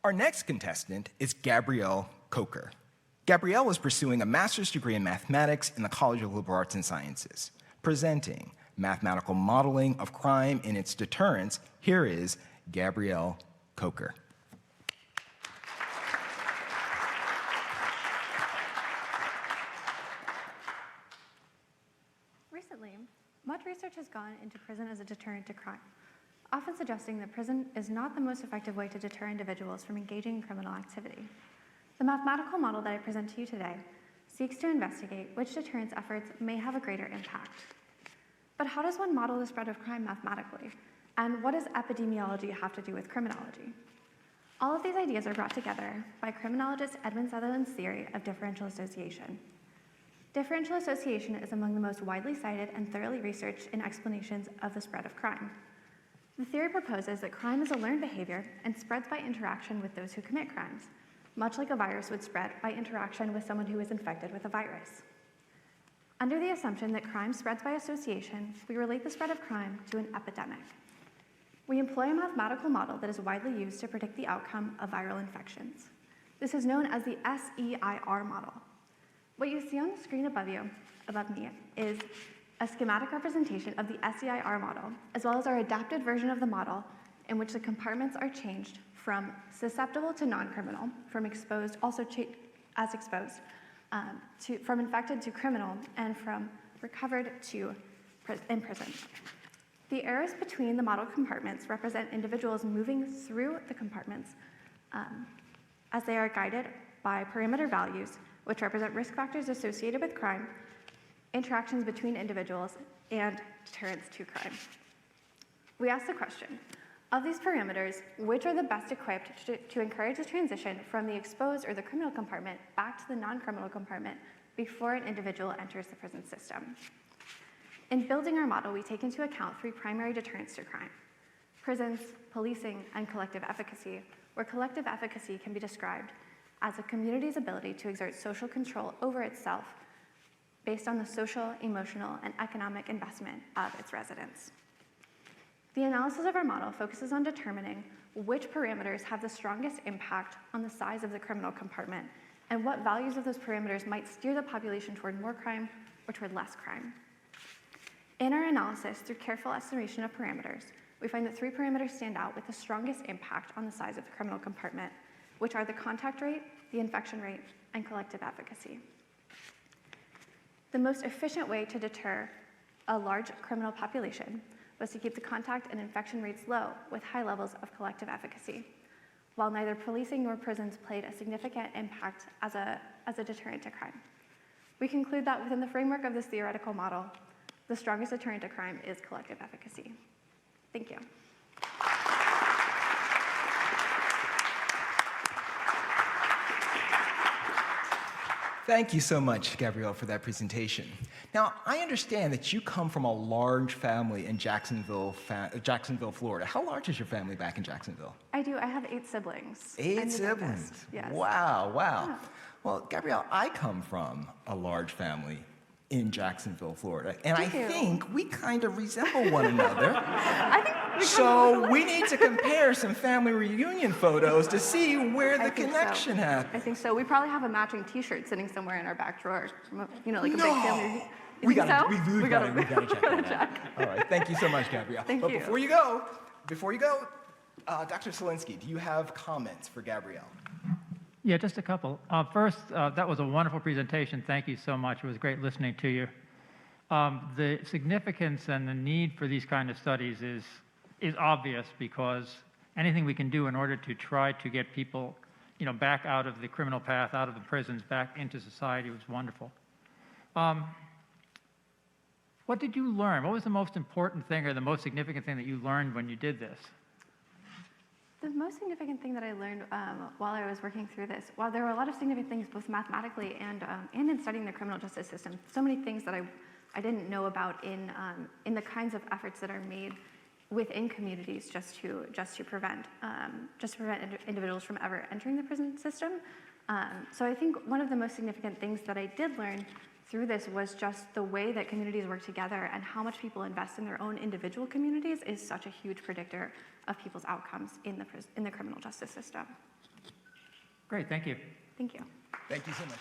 Our next contestant is Gabrielle Coker. Gabrielle is pursuing a master's degree in mathematics in the College of Liberal Arts and Sciences. Presenting Mathematical Modeling of Crime and Its Deterrents, here is Gabrielle Coker. Recently, much research has gone into prison as a deterrent to crime, often suggesting that prison is not the most effective way to deter individuals from engaging in criminal activity. The mathematical model that I present to you today seeks to investigate which deterrence efforts may have a greater impact. But how does one model the spread of crime mathematically? And what does epidemiology have to do with criminology? All of these ideas are brought together by criminologist Edmund Sutherland's theory of differential association. Differential association is among the most widely cited and thoroughly researched in explanations of the spread of crime. The theory proposes that crime is a learned behavior and spreads by interaction with those who commit crimes, much like a virus would spread by interaction with someone who is infected with a virus. Under the assumption that crime spreads by association, we relate the spread of crime to an epidemic. We employ a mathematical model that is widely used to predict the outcome of viral infections. This is known as the SEIR model. What you see on the screen above me, is a schematic representation of the SEIR model, as well as our adapted version of the model in which the compartments are changed from susceptible to non-criminal, from exposed, also as exposed, from infected to criminal, and from recovered to imprisoned. The arrows between the model compartments represent individuals moving through the compartments as they are guided by parameter values, which represent risk factors associated with crime, interactions between individuals, and deterrence to crime. We ask the question, of these parameters, which are the best equipped to encourage the transition from the exposed or the criminal compartment back to the non-criminal compartment before an individual enters the prison system? In building our model, we take into account three primary deterrents to crime: prisons, policing, and collective efficacy, where collective efficacy can be described as a community's ability to exert social control over itself based on the social, emotional, and economic investment of its residents. The analysis of our model focuses on determining which parameters have the strongest impact on the size of the criminal compartment and what values of those parameters might steer the population toward more crime or toward less crime. In our analysis, through careful estimation of parameters, we find that three parameters stand out with the strongest impact on the size of the criminal compartment, which are the contact rate, the infection rate, and collective efficacy. The most efficient way to deter a large criminal population was to keep the contact and infection rates low with high levels of collective efficacy, while neither policing nor prisons played a significant impact as a deterrent to crime. We conclude that within the framework of this theoretical model, the strongest deterrent to crime is collective efficacy. Thank you. Thank you so much, Gabrielle, for that presentation. Now, I understand that you come from a large family in Jacksonville, Florida. How large is your family back in Jacksonville? I do. I have 8 siblings. 8 siblings? Yes. Wow. Yeah. Well, Gabrielle, I come from a large family in Jacksonville, Florida, and I think we kind of resemble one another. So we need to compare some family reunion photos to see where the connection happened. I think so. We probably have a matching T-shirt sitting somewhere in our back drawer. You know, like a big family. We gotta check that out. All right. Thank you so much, Gabrielle. Thank you. Before you go, Dr. Solinsky, do you have comments for Gabrielle? Yeah, just a couple. First, that was a wonderful presentation. Thank you so much. It was great listening to you. The significance and the need for these kind of studies is obvious, because anything we can do in order to try to get people, back out of the criminal path, out of the prisons, back into society was wonderful. What did you learn? What was the most important thing or the most significant thing that you learned when you did this? The most significant thing that I learned while I was working through this, while there were a lot of significant things both mathematically and in studying the criminal justice system, so many things that I didn't know about in the kinds of efforts that are made within communities just to prevent individuals from ever entering the prison system. So I think one of the most significant things that I did learn through this was just the way that communities work together and how much people invest in their own individual communities is such a huge predictor of people's outcomes in the criminal justice system. Great, thank you. Thank you. Thank you so much.